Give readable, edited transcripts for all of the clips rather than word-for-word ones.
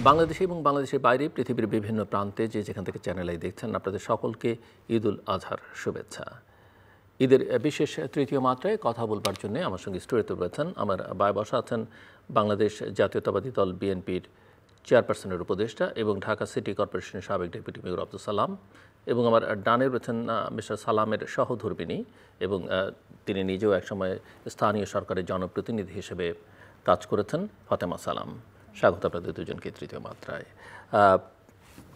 বাংলাদেশে এবং বাংলাদেশের বাইরে পৃথিবীর বিভিন্ন প্রান্তে যে যেখান থেকে চ্যানেল আই দেখছেন আপনাদের সকলকে ঈদ উল আজহার শুভেচ্ছা। ঈদের বিশেষ তৃতীয় মাত্রায় কথা বলবার জন্য আমার সঙ্গে স্টুডিওতে রয়েছেন আমার বায় বসা আছেন বাংলাদেশ জাতীয়তাবাদী দল বিএনপির চেয়ারপারসনের উপদেষ্টা এবং ঢাকা সিটি কর্পোরেশনের সাবেক ডেপুটি মেয়র আব্দুল সালাম, এবং আমার ডানে রয়েছেন মিস্টার সালামের সহধর্মিণী এবং তিনি নিজেও একসময় স্থানীয় সরকারের জনপ্রতিনিধি হিসেবে কাজ করেছেন ফাতেমা সালাম। স্বাগত আপনাদের দুজনকে তৃতীয় মাত্রায়।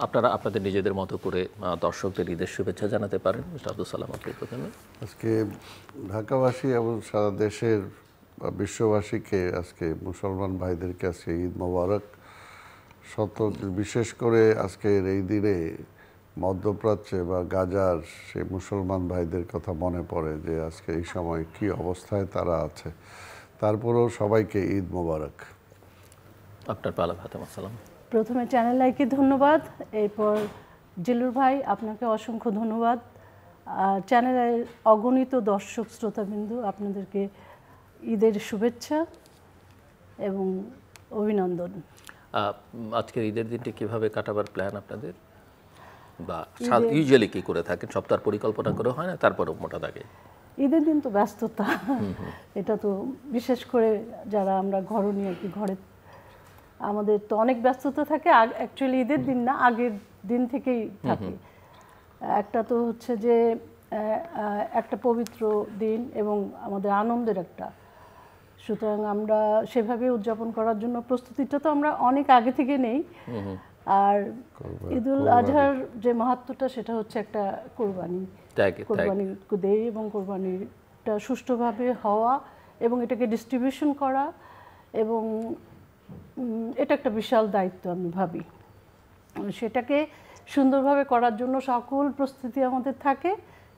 আপনারা আপনাদের নিজেদের মতো করে দর্শকদের ঈদের শুভেচ্ছা জানাতে পারেন। মিস্টার আব্দুল সালাম, আপনি প্রথমে। আজকে ঢাকাবাসী এবং সারা দেশের বিশ্ববাসীকে আজকে মুসলমান ভাইদেরকে আজকে ঈদ মোবারক। বিশেষ করে আজকের এই দিনে মধ্যপ্রাচ্যে বা গাজার সেই মুসলমান ভাইদের কথা মনে পড়ে যে আজকে এই সময় কি অবস্থায় তারা আছে। তারপরেও সবাইকে ঈদ মোবারক। আপনার পালা ফাতেমা সালাম। প্রথমে চ্যানেল আইকে ধন্যবাদ, এরপর জিল্লুর ভাই আপনাকে অসংখ্য ধন্যবাদ। চ্যানেলের অগণিত দর্শক শ্রোতাবিন্দু আপনাদেরকে ঈদের শুভেচ্ছা এবং অভিনন্দন। আজকের ঈদের দিনটি কিভাবে কাটাবার প্ল্যান আপনাদের, বা ইউজুয়ালি কি করে থাকেন? সপ্তাহের পরিকল্পনা করে হয় না, তারপরেও মোটা দাগে ঈদের দিন তো ব্যস্ততা, এটা তো বিশেষ করে যারা আমরা ঘরণী আর কি, ঘরে আমাদের তো অনেক ব্যস্ততা থাকে। অ্যাকচুয়ালি ঈদের দিন না, আগের দিন থেকেই থাকে। একটা তো হচ্ছে যে একটা পবিত্র দিন এবং আমাদের আনন্দের একটা, সুতরাং আমরা সেভাবে উদযাপন করার জন্য প্রস্তুতিটা তো আমরা অনেক আগে থেকে নেই। আর ঈদ উল আজহার যে মাহাত্ম্যটা সেটা হচ্ছে একটা কোরবানি দেই এবং কোরবানিটা সুষ্ঠুভাবে হওয়া এবং এটাকে ডিস্ট্রিবিউশন করা, এবং এটা একটা বিশাল দায়িত্ব আমি ভাবি। সেটাকে সুন্দরভাবে করার জন্য সকল প্রস্তুতি আমাদের থাকে।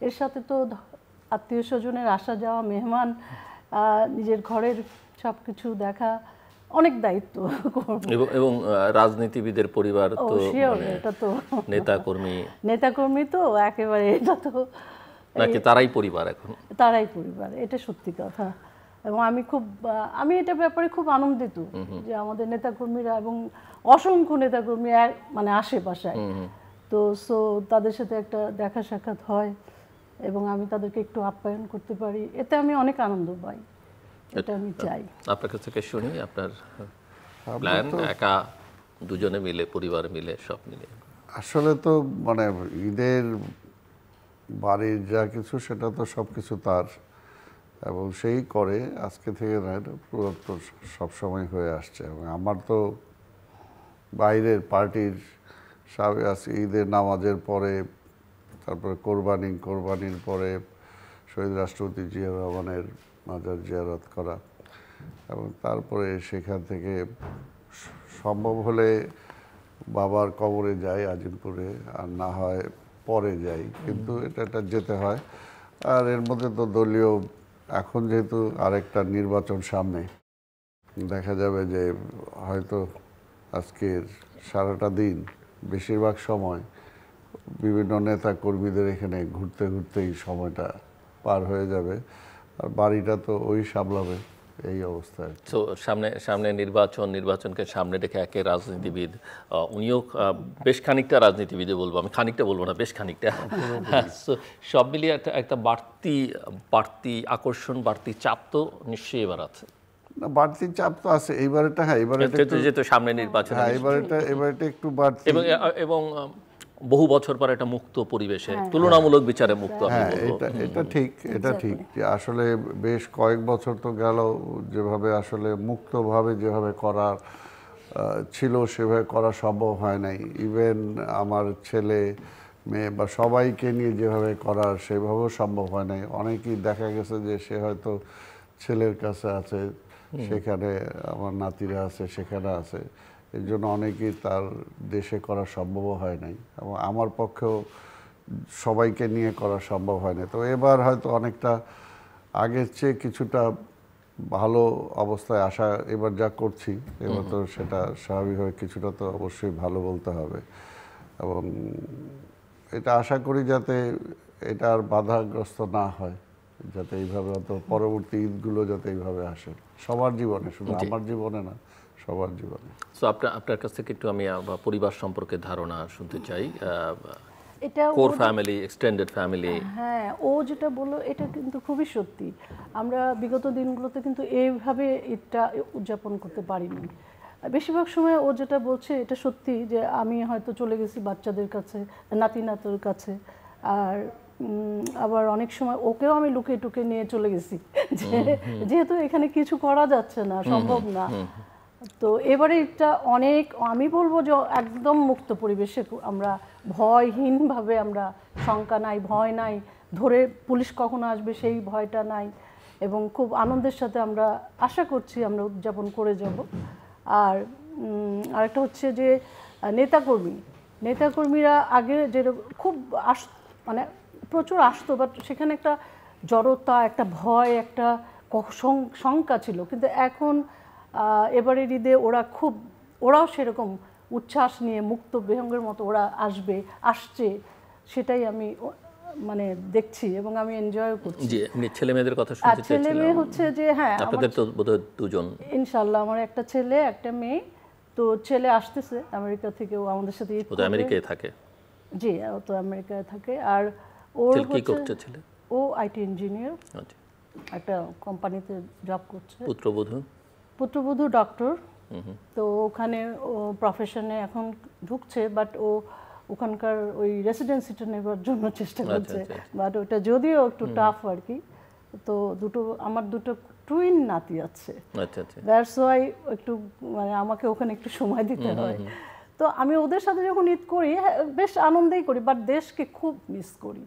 এর সাথে তো আত্মীয় স্বজনের আসা যাওয়া, মেহমান, নিজের ঘরের সব কিছু দেখা, অনেক দায়িত্ব। এবং রাজনীতিবিদের পরিবার তো এটা তো নেতাকর্মী তো একেবারে, এটা তো নাকি তারাই পরিবার, এখন তারাই পরিবার, এটা সত্যি কথা। এবং আমি এটা ব্যাপারে খুব আনন্দিত যে আমাদের নেতাকর্মীরা এবং অসংখ্য নেতাকর্মী মানে আশেপাশায় তো তাদের সাথে একটা দেখা সাক্ষাৎ হয় এবং আমি তাদেরকে একটু আপ্যায়ন করতে পারি, এতে আমি অনেক আনন্দ পাই। এটা আমি চাই। আপনার কাছ থেকে শুনি আপনার প্ল্যান, একা দুজনে মিলে, পরিবার মিলে, সব মিলে। আসলে তো মানে ঈদের বাড়ির যা কিছু সেটা তো সব কিছু তার, এবং সেই করে আজকে থেকে না, এটা পুরাতন সবসময় হয়ে আসছে। এবং আমার তো বাইরের পার্টির আজকে ঈদের নামাজের পরে, তারপরে কোরবানির পরে শহীদ রাষ্ট্রপতি জিয়া রহমানের মাজার জিয়ারত করা, এবং তারপরে সেখান থেকে সম্ভব হলে বাবার কবরে যাই আজিমপুরে, আর না হয় পরে যাই, কিন্তু এটা যেতে হয়। আর এর মধ্যে তো দলীয়, এখন যেহেতু আরেকটা নির্বাচন সামনে, দেখা যাবে যে হয়তো আজকের সারাটা দিন বেশিরভাগ সময় বিভিন্ন নেতা কর্মীদের এখানে ঘুরতে ঘুরতেই সময়টা পার হয়ে যাবে, আর বাড়িটা তো ওই সামলাবে, এই অবস্থায়। তো সামনে নির্বাচনকে সামনে রেখে একে রাজনীতিবিদ, উনিও বেশ খানিকটা রাজনীতিবিদে বলবো, আমি খানিকটা বলবো না, বেশ খানিকটা, সব মিলিয়ে একটা বাড়তি আকর্ষণ, বাড়তি চাপ তো নিশ্চয়ই এবার আছে। না, বাড়তি চাপ তো আছে এইবারেটা। হ্যাঁ, যেহেতু সামনে নির্বাচন, এবারেটা একটু বাড়তি, এবং বহু বছর পর একটা মুক্ত পরিবেশে, তুলনামূলক বিচারে মুক্ত। হ্যাঁ, এটা ঠিক যে আসলে বেশ কয়েক বছর তো গেল যেভাবে আসলে মুক্তভাবে যেভাবে করা ছিল সেভাবে করা সম্ভব হয় নাই। ইভেন আমার ছেলে মেয়ে বা সবাইকে নিয়ে যেভাবে করা সেভাবেও সম্ভব হয় নাই। অনেকেই দেখা গেছে যে সে হয়তো ছেলের কাছে আছে, সেখানে আমার নাতিরা আছে, সেখানে আছে, এর জন্য অনেকেই তার দেশে করা সম্ভব হয় নাই, এবং আমার পক্ষেও সবাইকে নিয়ে করা সম্ভব হয় না। তো এবার হয়তো অনেকটা আগের চেয়ে কিছুটা ভালো অবস্থায় আসা, এবার যা করছি এবার তো সেটা স্বাভাবিকভাবে কিছুটা তো অবশ্যই ভালো বলতে হবে, এবং এটা আশা করি যাতে এটা আর বাধাগ্রস্ত না হয়, যাতে এইভাবে অত পরবর্তী ঈদগুলো যাতে এইভাবে আসে সবার জীবনে, শুধু আমার জীবনে না, সবার জীবনে। সো আপনার কাছ থেকে একটু আমি পরিবার সম্পর্কে ধারণা শুনতে চাই। এটা কোর ফ্যামিলি, এক্সটেন্ডেড ফ্যামিলি। হ্যাঁ, ও যেটা বললো এটা কিন্তু খুবই সত্যি। আমরা বিগত দিনগুলোতে কিন্তু এইভাবে ঈদটা উদযাপন করতে পারিনি। বেশিরভাগ সময় ও যেটা বলছে এটা সত্যি, যে আমি হয়তো চলে গেছি বাচ্চাদের কাছে, নাতি নাতুর কাছে, আর আবার অনেক সময় ওকেও আমি লুকিয়ে টুকে নিয়ে চলে গেছি, যেহেতু এখানে কিছু করা যাচ্ছে না, সম্ভব না। তো এবারে এটা অনেক, আমি বলবো যে একদম মুক্ত পরিবেশে আমরা ভয়হীনভাবে, আমরা শঙ্কা নাই, ভয় নাই, ধরে পুলিশ কখন আসবে সেই ভয়টা নাই, এবং খুব আনন্দের সাথে আমরা আশা করছি আমরা উদযাপন করে যাব। আর আরেকটা হচ্ছে যে নেতাকর্মীরা আগে যেরকম খুব মানে প্রচুর আসতো, বাট সেখানে একটা জড়তা, একটা ভয়, একটা শঙ্কা ছিল। কিন্তু এখন এবারের ঈদে ওরাও সেরকম উচ্ছ্বাস নিয়ে মুক্ত বিহঙ্গের মতো ওরা আসছে, সেটাই আমি মানে দেখছি এবং আমি এনজয় করছি। জি, ছেলে মেয়েদের কথা শুনতে চাইছিলাম। ছেলে মেয়ে হচ্ছে যে, হ্যাঁ, আপনাদের তো বোধহয় দুজন। ইনশাআল্লাহ আমার একটা ছেলে একটা মেয়ে। তো ছেলে আসতেছে আমেরিকা থেকে, ও আমাদের সাথে ঈদ ও তো আমেরিকায় থাকে। জি, ও তো আমেরিকায় থাকে। আর ওর কি করছে ছেলে? ও আইটি ইঞ্জিনিয়ার, একটা কোম্পানিতে জব করছে। পুত্রবধূ ডক্টর। তো ওখানে ও প্রফেশনে এখন ঢুকছে, বাট ও ওখানকার ওই রেসিডেন্সিটা নেবার জন্য চেষ্টা করছে, বাট ওটা যদিও একটু টাফ আর কি। তো আমার দুটো টুইন নাতি আছে, দ্যাটস ওয়াই একটু মানে আমাকে ওখানে একটু সময় দিতে হয়। তো আমি ওদের সাথে যখন ঈদ করি বেশ আনন্দেই করি, বাট দেশকে খুব মিস করি।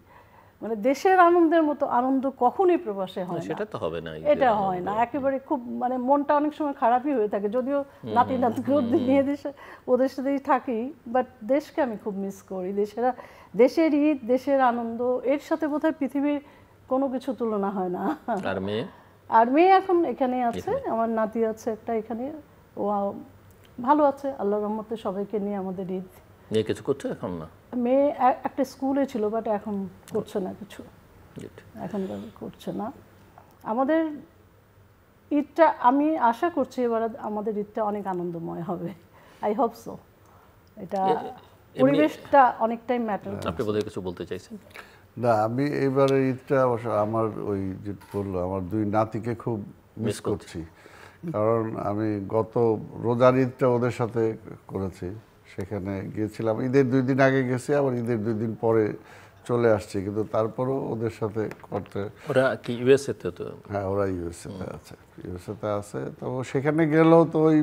মানে দেশের আনন্দের মতো আনন্দ কখনোই প্রবাসে হয় না, সেটা তো হবে না, এটা হয় না। একেবারে খুব মানে মনটা অনেক সময় খারাপই হয়ে থাকে, যদিও নাতি নিয়ে ওদের সাথেই থাকি, বাট দেশকে আমি খুব মিস করি। দেশের ঈদ, দেশের আনন্দ, এর সাথে বোধহয় পৃথিবীর কোনো কিছু তুলনা হয় না। আর মেয়ে এখন এখানে আছে, আমার নাতি আছে একটা এখানে, ও ভালো আছে আল্লাহর রহমতে, সবাইকে নিয়ে আমাদের ঈদ। মেয়ে কিছু করছে এখন? না, মেয়ে একটা স্কুলে ছিল, বাট এখন করছে না কিছু, এখন করছে না। আমাদের ঈদটা আমি আশা করছি এবার আমাদের ঈদটা অনেক আনন্দময় হবে, আই হোপ সো। এটা পরিবেশটা অনেকটাই ম্যাটার। আপনি বোধহয় কিছু বলতে চাইছেন? না, আমি এইবারের ঈদটা অবশ্য আমার ওই যে বললো, আমার দুই নাতিকে খুব মিস করছি। কারণ আমি গত রোজার ঈদটা ওদের সাথে করেছি, সেখানে গিয়েছিলাম। ঈদের 2 দিন আগে গেছি, আবার ঈদের 2 দিন পরে চলে আসছি, কিন্তু তারপরও ওদের সাথে করতে। ওরা কি ইউএসএতে? তো হ্যাঁ, ওরা ইউএসএতে আছে। তো সেখানে গেলেও তো ওই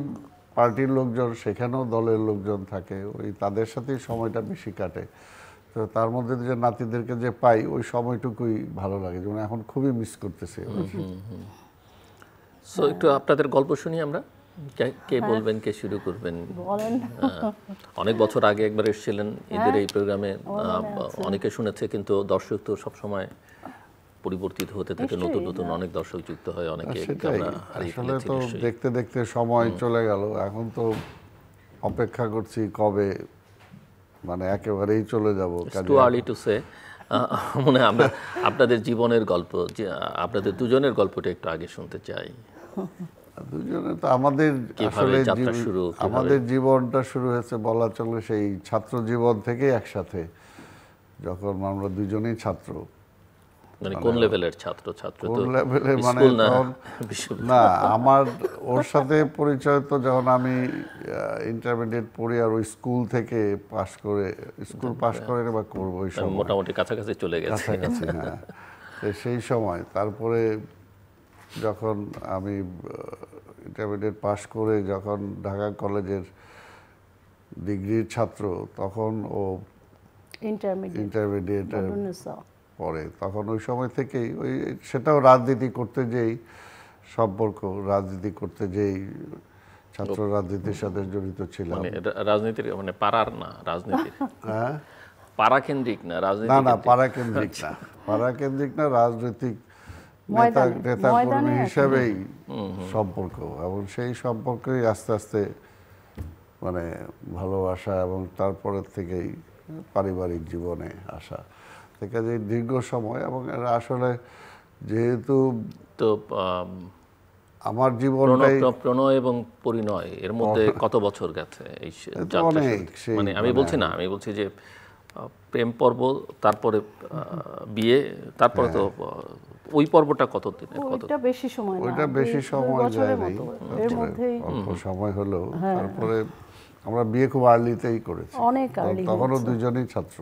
পার্টির লোকজন, সেখানেও দলের লোকজন থাকে, ওই তাদের সাথেই সময়টা বেশি কাটে। তো তার মধ্যে যে নাতিদেরকে যে পাই, ওই সময়টুকুই ভালো লাগে, যেমন এখন খুবই মিস করতেছি। সো একটু আপনাদের গল্প শুনি আমরা। কে বলবেন, কে শুরু করবেন? বলেন। অনেক বছর আগে একবার এসেছিলেন ঈদের এই প্রোগ্রামে, অনেকে শুনেছে, কিন্তু দর্শক তো সবসময় পরিবর্তিত হতে থাকে, নতুন নতুন অনেক দর্শক যুক্ত হয়, অনেকে আসলে তো দেখতে দেখতে সময় চলে গেল। এখন তো অপেক্ষা করছি কবে মানে একেবারেই চলে যাব। Too early to say. মনে হয় আমরা আপনাদের জীবনের গল্প, যে আপনাদের দুজনের গল্পটা একটু আগে শুনতে চাই। দুজনে তো আমাদের আসলে আমাদের জীবনটা শুরু হয়েছে বলা চলে সেই ছাত্র জীবন থেকে একসাথে, যখন আমরা দুজনেই ছাত্র। মানে কোন লেভেলের ছাত্র? কোন লেভেলের মানে না, আমার ওর সাথে পরিচয় তো যখন আমি ইন্টারমিডিয়েট পড়ি, আর ওই স্কুল থেকে পাশ করে বা করবো, ওই সময় মোটামুটি কাছাকাছি চলে গেছে। হ্যাঁ, সেই সময়। তারপরে যখন আমি ইন্টারমিডিয়েট পাশ করে যখন ঢাকা কলেজের ডিগ্রির ছাত্র, তখন ও ইন্টারমিডিয়েট পরে, তখন ওই সময় থেকেই ওই সেটাও রাজনীতি করতে যেই সম্পর্ক, রাজনীতি করতে যেই ছাত্র রাজনীতির সাথে জড়িত ছিলাম। রাজনীতির মানে পাড়ার না, রাজনীতির পাড়া কেন্দ্রিক না, রাজনীতি না, পাড়া কেন্দ্রিক না, রাজনৈতিক নেতা কর্মী হিসাবেই সম্পর্ক। এবং সেই সম্পর্কেই আস্তে আস্তে মানে ভালোবাসা, এবং তারপরের থেকেই পারিবারিক জীবনে আসা থেকে যে দীর্ঘ সময়। এবং আসলে যেহেতু তো আমার জীবনটাই প্রণয় এবং পরিণয় এর মধ্যে কত বছর গেছে এই যাত্রা অনেক, শুরুতে? সেই মানে আমি বলছি না, আমি বলছি যে প্রেম পর্ব, তারপরে বিয়ে, তারপরে তো ওই পর্বটা কত দিনের, কত ওইটা বেশি সময় না, ওইটা বেশি 2 সময় বছরের যায় নাই, মতো, এর মধ্যেই অল্প সময় হলো। তারপরে আমরা বিয়ে খুব আর্লিতেই করেছি, অনেক early তখনও দুজনেই ছাত্র,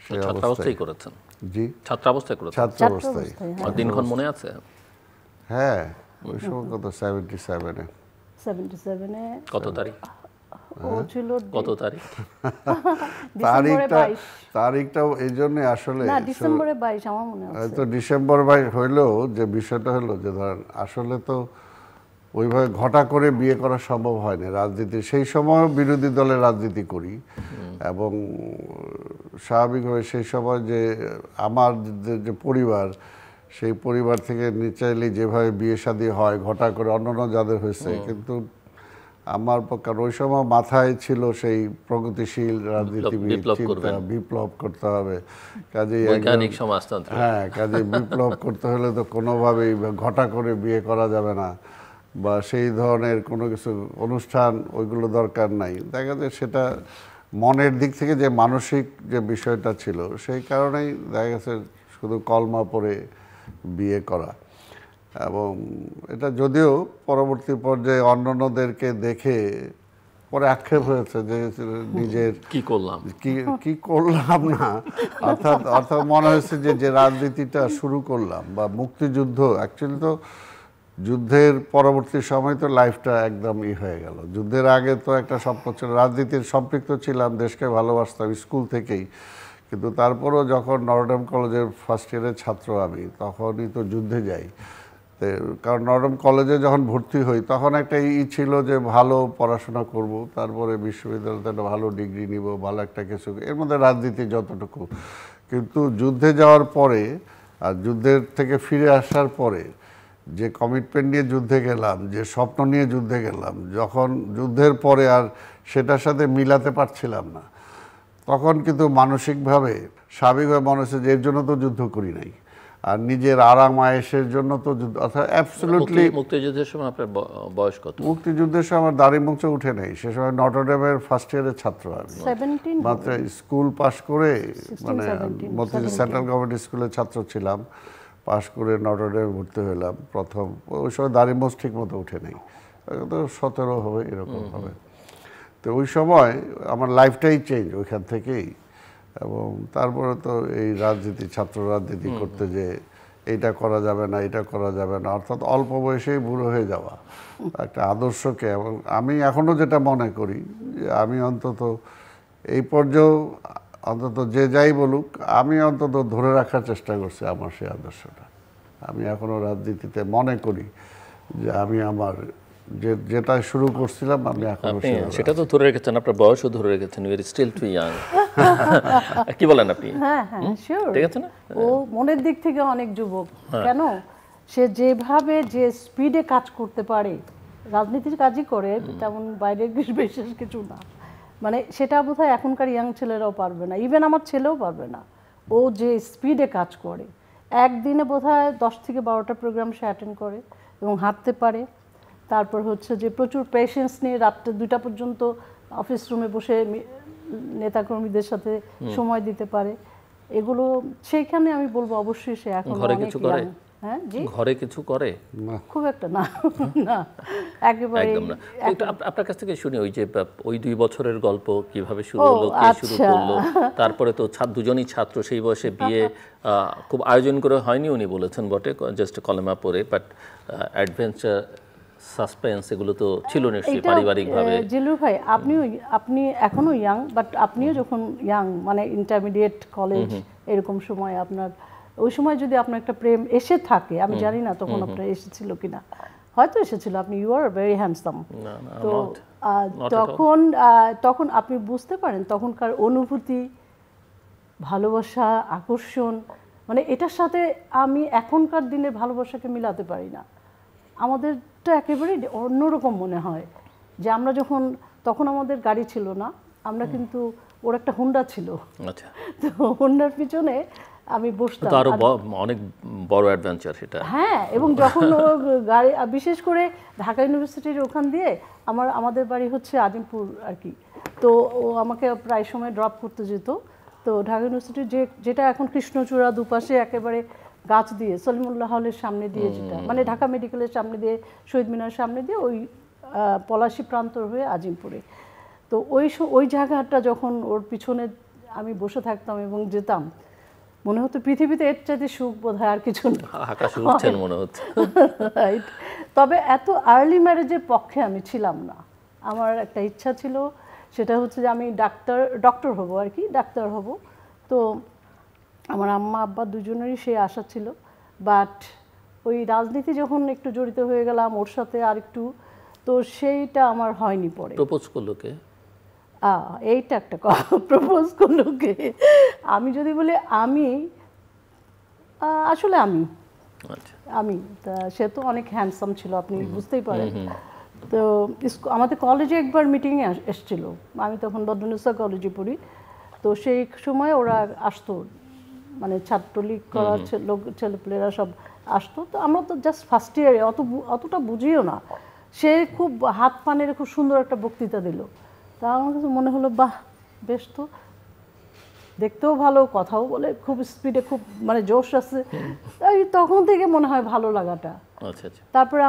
সেই ছাত্রাবস্থায় করেছেন? জি, ছাত্রাবস্থায় করেছেন? ছাত্র অবস্থায়। আর দিনক্ষণ মনে আছে? হ্যাঁ, ওই সময় কত 77-এ 77-এ কত তারিখ? ও ছিল কত তারিখ? ডিসেম্বরে 22, তারিখটাও এই জন্য আসলে না ডিসেম্বরে 22 আমার মনে আছে। তো ডিসেম্বর ভাই হইলেও যে বিষয়টা হলো যে ধরেন আসলে তো ওইভাবে ঘটা করে বিয়ে করা সম্ভব হয় না। রাজনীতি সেই সময় বিরোধী দলের রাজনীতি করি, এবং স্বাভাবিকভাবে সেই সময় যে আমার যে পরিবার, সেই পরিবার থেকে চাইলে যেভাবে বিয়ে শাদী হয় ঘটা করে অন্যান্য যাদের হয়েছে, কিন্তু আমার পক্ষে ওই সময় মাথায় ছিল সেই প্রগতিশীল রাজনীতিবিদ চিন্তা, বিপ্লব করতে হবে, কাজেই বৈজ্ঞানিক সমাজতন্ত্র। হ্যাঁ, কাজেই বিপ্লব করতে হলে তো কোনোভাবেই ঘটা করে বিয়ে করা যাবে না, বা সেই ধরনের কোনো কিছু অনুষ্ঠান ওইগুলো দরকার নাই। দেখা যায় সেটা মনের দিক থেকে যে মানসিক যে বিষয়টা ছিল, সেই কারণেই দেখা গেছে শুধু কলমা পড়ে বিয়ে করা। এবং এটা যদিও পরবর্তী পর্যায়ে অন্যান্যদেরকে দেখে পরে আক্ষেপ হয়েছে যে নিজের কি করলাম, কি করলাম না, অর্থাৎ মনে হয়েছে যে রাজনীতিটা শুরু করলাম বা মুক্তিযুদ্ধ, অ্যাকচুয়ালি তো যুদ্ধের পরবর্তী সময় তো লাইফটা একদম হয়ে গেল। যুদ্ধের আগে তো একটা স্বপ্ন ছিল, রাজনীতির সম্পৃক্ত ছিলাম, দেশকে ভালোবাসতাম স্কুল থেকেই, কিন্তু তারপরও যখন নটরডেম কলেজের ফার্স্ট ইয়ারের ছাত্র আমি, তখনই তো যুদ্ধে যাই। কারণ নটরডেম কলেজে যখন ভর্তি হই তখন একটা ছিল যে ভালো পড়াশোনা করব, তারপরে বিশ্ববিদ্যালয়তে একটা ভালো ডিগ্রি নিব, ভালো একটা কিছু, এর মধ্যে রাজনীতি যতটুকু। কিন্তু যুদ্ধে যাওয়ার পরে আর যুদ্ধের থেকে ফিরে আসার পরে যে কমিটমেন্ট নিয়ে যুদ্ধে গেলাম, যে স্বপ্ন নিয়ে যুদ্ধে গেলাম, যখন যুদ্ধের পরে আর সেটার সাথে মিলাতে পারছিলাম না, তখন কিন্তু মানসিকভাবে স্বাভাবিকভাবে মনে হচ্ছে যে এর জন্য তো যুদ্ধ করি নাই, আর নিজের আরাম আয়েশের জন্য তো যুদ্ধ। অর্থাৎ অ্যাবসলিউটলি মুক্তিযুদ্ধের সময় আপনার বয়স কত? মুক্তিযুদ্ধের সময় আমার দাড়ি মুখ উঠে নেই, সে সময় নটরডেমের ফার্স্ট ইয়ারের ছাত্র আমি, 17 মাত্র স্কুল পাশ করে, মানে মতিঝিল সেন্ট্রাল গভর্নমেন্ট স্কুলের ছাত্র ছিলাম, পাশ করে নটরডেমে ভর্তি হলাম প্রথম। ওই সময় দাড়ি মুখ ঠিক মতো উঠে নেই, তো 17 হবে এরকম হবে। তো ওই সময় আমার লাইফটাই চেঞ্জ ওইখান থেকেই। এবং তারপরে তো এই রাজনীতি, ছাত্র রাজনীতি করতে যে এইটা করা যাবে না, এটা করা যাবে না, অর্থাৎ অল্প বয়সেই বুড়ো হয়ে যাওয়া একটা আদর্শকে। এবং আমি এখনও যেটা মনে করি যে আমি অন্তত এই পর্যায়েও অন্তত যে যাই বলুক, আমি অন্তত ধরে রাখার চেষ্টা করছি আমার সেই আদর্শটা। আমি এখনও রাজনীতিতে মনে করি যে আমি আমার যেটা শুরু করছিলাম আমি এখনো সেটা তো ধরে রেখেছেন, আপনার বয়সও ধরে রেখেছেন, you are still too young. কি বলেন আপনি? হ্যাঁ হ্যাঁ শিওর, ঠিক আছে না? ও মনের দিক থেকে অনেক যুবক। কেন সে যেভাবে যে স্পিডে কাজ করতে পারে, রাজনীতির কাজই করে, তেমন বাইরের বিশেষ কিছু না। মানে সেটা বোধহয় এখনকার ইয়াং ছেলেরাও পারবে না, ইভেন আমার ছেলেও পারবে না। ও যে স্পিডে কাজ করে, একদিনে বোধহয় 10 থেকে 12টা প্রোগ্রাম সে অ্যাটেন্ড করে এবং হাঁটতে পারে। তারপর হচ্ছে যে প্রচুর পেশেন্স নিয়ে রাত্রে 2টা পর্যন্ত অফিস রুমে বসে নেতাকর্মীদের সাথে সময় দিতে পারে। এগুলো সেইখানে আমি বলবো অবশ্যই সে এখন ঘরে কিছু করে। হ্যাঁ জি, ঘরে কিছু করে? খুব একটা না, না একেবারে একদম না। একটু আপনার কাছ থেকে শুনি, ওই যে ওই 2 বছরের গল্প কিভাবে শুরু হলো, কে শুরু করলো, তারপরে তো দুজনই ছাত্র, সেই বয়সে বিয়ে খুব আয়োজন করে হয়নি উনি বলেছেন বটে, জাস্ট কলেমা পড়ে, বাট অ্যাডভেঞ্চার, সাসপেন্স এগুলো তো ছিল নিশ্চয়ই পারিবারিকভাবে। জিলুর ভাই, আপনি এখনো ইয়াং, বাট আপনিও যখন ইয়াং, মানে ইন্টারমিডিয়েট কলেজ এরকম সময়, আপনার ওই সময় যদি আপনার একটা প্রেম এসে থাকে, আমি জানি না তখন আপনার এসেছিল কিনা, হয়তো এসেছিল, আপনি ইউ আর ভেরি হ্যান্ডসাম, তো তখন আপনি বুঝতে পারেন তখনকার অনুভূতি, ভালোবাসা, আকর্ষণ, মানে এটার সাথে আমি এখনকার দিনের ভালোবাসাকে মিলাতে পারি না। আমাদেরটা একেবারে অন্যরকম মনে হয় যে আমরা যখন, তখন আমাদের গাড়ি ছিল না, আমরা কিন্তু ওর একটা হুন্ডা ছিল, তো হুন্ডার পিছনে আমি বসতাম। তো আরো অনেক বড় অ্যাডভেঞ্চার সেটা। হ্যাঁ, এবং যখন ও গাড়ি, বিশেষ করে ঢাকা ইউনিভার্সিটির ওখান দিয়ে আমাদের বাড়ি হচ্ছে আজিমপুর আর কি, তো ও আমাকে প্রায় সময় ড্রপ করতে যেত। তো ঢাকা ইউনিভার্সিটির যেটা এখন কৃষ্ণচূড়া দুপাশে একেবারে গাছ দিয়ে, সলিমুল্লাহ হলের সামনে দিয়ে, যেটা মানে ঢাকা মেডিকেলের সামনে দিয়ে, শহীদ মিনারের সামনে দিয়ে, ওই পলাশী প্রান্তর হয়ে আজিমপুরে। তো ওই জায়গাটা যখন ওর পিছনে আমি বসে থাকতাম এবং যেতাম, মনে হতো পৃথিবীতে এর চাইতে সুখ বোধহয় আর কিছু না। আকাশে উঠছেন মনে হচ্ছে। রাইট। তবে এত আর্লি ম্যারেজের পক্ষে আমি ছিলাম না। আমার একটা ইচ্ছা ছিল, সেটা হচ্ছে যে আমি ডক্টর হব আর কি, ডাক্তার হব। তো আমার আম্মা আব্বা দুজনেরই সেই আশা ছিল, বাট ওই রাজনীতি যখন একটু জড়িত হয়ে গেলাম ওর সাথে আর একটু, তো সেইটা আমার হয়নি। পরে প্রপোজ করলো কে? এইটা একটা প্রপোজ করলো কে, আমি যদি বলি আসলে আমি তা সে তো অনেক হ্যান্ডসাম ছিল, আপনি বুঝতেই পারেন। তো আমাদের কলেজে একবার মিটিংয়ে এসেছিল, আমি তখন বদরুন্নেসা কলেজে পড়ি। তো সেই সময় ওরা আসতো, মানে ছাত্রলীগ করা ছেলেপেলেরা সব আসতো। তো আমরা তো জাস্ট ফার্স্ট ইয়ারে অতটা বুঝিও না। সে খুব হাত পানের খুব সুন্দর একটা বক্তৃতা দিল। তা আমার কাছে মনে হলো, বাহ, বেশ তো, দেখতেও ভালো, কথাও বলে খুব স্পিডে, খুব মানে জোশ আছে। তখন থেকে মনে হয় ভালো লাগাটা। তারপরে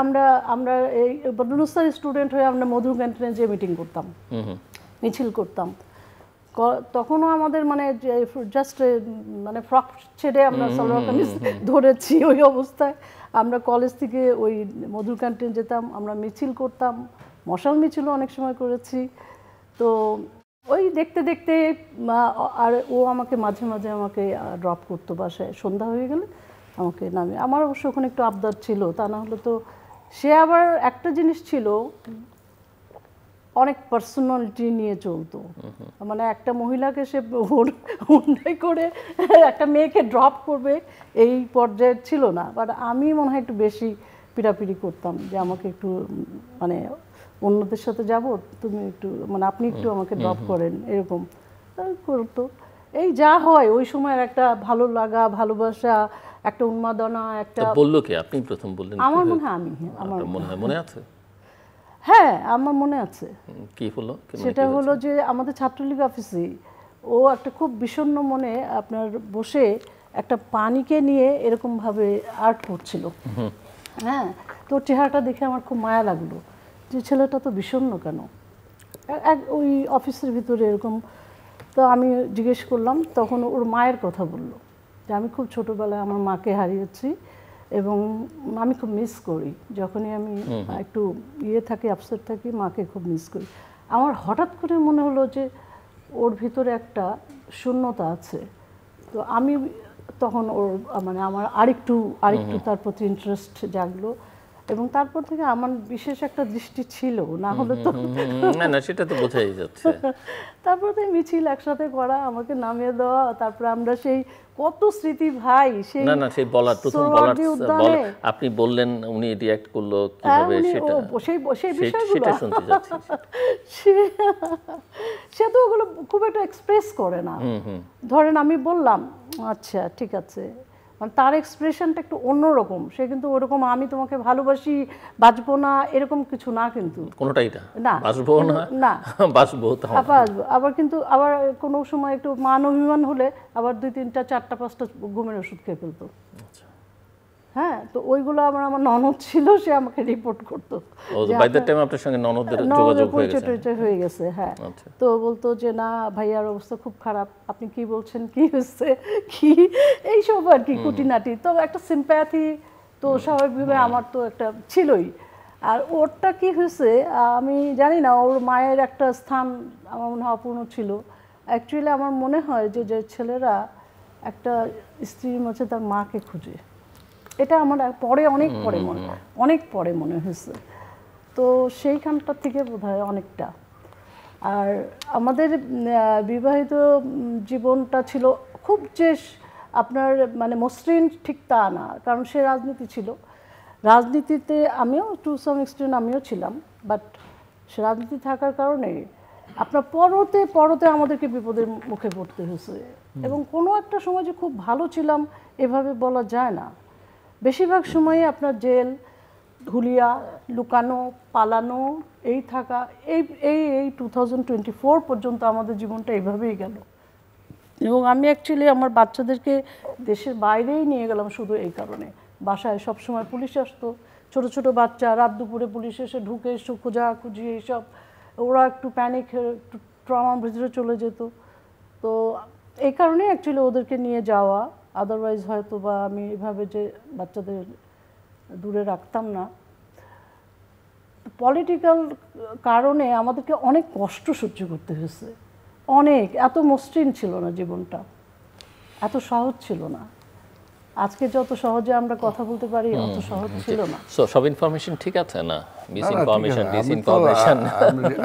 আমরা এই বদরুন্নেসার স্টুডেন্ট হয়ে আমরা মধু ক্যান্টিনে যে মিটিং করতাম, মিছিল করতাম। তখনও আমাদের মানে জাস্ট মানে ফ্রক ছেড়ে আমরা সালোয়ার কামিজ ধরেছি, ওই অবস্থায় আমরা কলেজ থেকে ওই মধু ক্যান্টিন যেতাম, আমরা মিছিল করতাম, মশাল মিছিলও অনেক সময় করেছি। তো ওই দেখতে দেখতে, আর ও আমাকে মাঝে মাঝে আমাকে ড্রপ করতো বাসায়, সন্ধ্যা হয়ে গেলে আমাকে নামে। আমার অবশ্য ওখানে একটু আবদার ছিল, তা না হলে তো। সে আবার একটা জিনিস ছিল, অনেক পার্সোনালিটি নিয়ে চলতো। মানে একটা মহিলাকে সে অন্যায় করে একটা মেয়েকে ড্রপ করবে এই পর্যায়ে ছিল না। বাট আমি মনে হয় একটু বেশি পিড়াপিড়ি করতাম, যে আমাকে একটু মানে অন্যদের সাথে যাব, তুমি একটু মানে আপনি একটু আমাকে ড্রপ করেন, এরকম করতো। এই যা হয় ওই সময়ের একটা ভালো লাগা, ভালোবাসা, একটা উন্মাদনা, একটা। বললো কি? আপনি প্রথম বললেন? আমার মনে হয় আমার মনে আছে। হ্যাঁ, আমার মনে আছে। কি হলো? সেটা হলো যে আমাদের ছাত্রলীগ অফিসে ও একটা খুব বিষণ্ণ মনে আপনার বসে একটা পানিকে নিয়ে এরকম ভাবে আর্ট করছিল। হ্যাঁ, তো চেহারাটা দেখে আমার খুব মায়া লাগলো, যে ছেলেটা তো বিষণ্ণ কেন ওই অফিসের ভিতরে এরকম। তো আমি জিজ্ঞেস করলাম, তখন ওর মায়ের কথা বলল, যে আমি খুব ছোটোবেলায় আমার মাকে হারিয়েছি এবং আমি খুব মিস করি, যখনই আমি একটু থাকি, আপসেট থাকি, মাকে খুব মিস করি। আমার হঠাৎ করে মনে হলো যে ওর ভিতরে একটা শূন্যতা আছে। তো আমি তখন ওর মানে আমার আরেকটু তার প্রতি ইন্টারেস্ট জাগলো, এবং তারপর থেকে আমার বিশেষ একটা দৃষ্টি ছিল, না হলে তো না, সেটা তো বোঝাই যাচ্ছে। তারপর তো মিছিল একসাথে করা, আমাকে নামিয়ে দেওয়া, তারপর আমরা সেই কত স্মৃতি ভাই। সেই না সেই বলার প্রথম আপনি বললেন, উনি রিঅ্যাক্ট করলো কিভাবে, সেটা সেই বিষয়গুলো সেটা শুনতে যাচ্ছি। সে তো ওগুলো খুব একটা এক্সপ্রেস করে না। ধরেন আমি বললাম, আচ্ছা ঠিক আছে, মানে তার এক্সপ্রেশনটা একটু অন্যরকম। সে কিন্তু ওরকম আমি তোমাকে ভালোবাসি, বাঁচবো না, এরকম কিছু না, কিন্তু কোনোটাই না, বাঁচবো না, বাঁচবো। আবার কিন্তু আবার কোনো সময় একটু মান অভিমান হলে আবার 2, 3, 4, 5টা ঘুমের ওষুধ খেয়ে ফেলতো। হ্যাঁ, তো ওইগুলো আমার ননদ ছিল, সে আমাকে রিপোর্ট করতো। বাই দ্যাট টাইম আপনার সঙ্গে ননদের যোগাযোগ হয়ে গেছে। হ্যাঁ, তো বলতো যে না ভাইয়ার অবস্থা খুব খারাপ, আপনি কি বলছেন, কি হচ্ছে, কি এইসব আর কি কুটিনাটি। তো একটা সিম্প্যাথি তো স্বাভাবিকভাবে আমার তো একটা ছিলই। আর ওরটা কি হয়েছে আমি জানি না, ওর মায়ের একটা স্থান আমার মনে হয় অপূর্ণ ছিল। অ্যাকচুয়ালি আমার মনে হয় যে ছেলেরা একটা স্ত্রীর মাঝে তার মাকে খুঁজে, এটা আমার পরে অনেক পরে মনে হয়েছে। তো সেইখানটা থেকে বোধহয় অনেকটা। আর আমাদের বিবাহিত জীবনটা ছিল খুব যে আপনার মানে মসৃণ, ঠিক তা না, কারণ সে রাজনীতি ছিল। রাজনীতিতে আমিও টু সাম এক্সটেন্ট আমিও ছিলাম, বাট সে রাজনীতি থাকার কারণে আপনার পরতে পরতে আমাদেরকে বিপদের মুখে পড়তে হয়েছে, এবং কোনো একটা সময় যে খুব ভালো ছিলাম এভাবে বলা যায় না। বেশিরভাগ সময়ে আপনার জেল, হুলিয়া, লুকানো, পালানো, এই থাকা, এই এই এই 2024 পর্যন্ত আমাদের জীবনটা এইভাবেই গেল। এবং আমি অ্যাকচুয়ালি আমার বাচ্চাদেরকে দেশের বাইরেই নিয়ে গেলাম শুধু এই কারণে। বাসায় সবসময় পুলিশ আসতো, ছোট ছোট বাচ্চা, রাত দুপুরে পুলিশ এসে ঢুকে খোঁজাখুঁজি এইসব, ওরা একটু প্যানিক, একটু ট্রমার ভিতরে চলে যেত। তো এই কারণে অ্যাকচুয়ালি ওদেরকে নিয়ে যাওয়া, আদারওয়াইজ হয়তো বা আমি এভাবে যে বাচ্চাদের দূরে রাখতাম না। পলিটিক্যাল কারণে আমাদেরকে অনেক কষ্ট সহ্য করতে হয়েছে, অনেক। এত মসৃণ ছিল না জীবনটা, এত সহজ ছিল না। আজকে যত সহজে আমরা কথা বলতে পারি অত সহজ ছিল না। সব ইনফরমেশন ঠিক আছে না? মিস না, ঠিক ইনফরমেশন, আছে। Disinformation.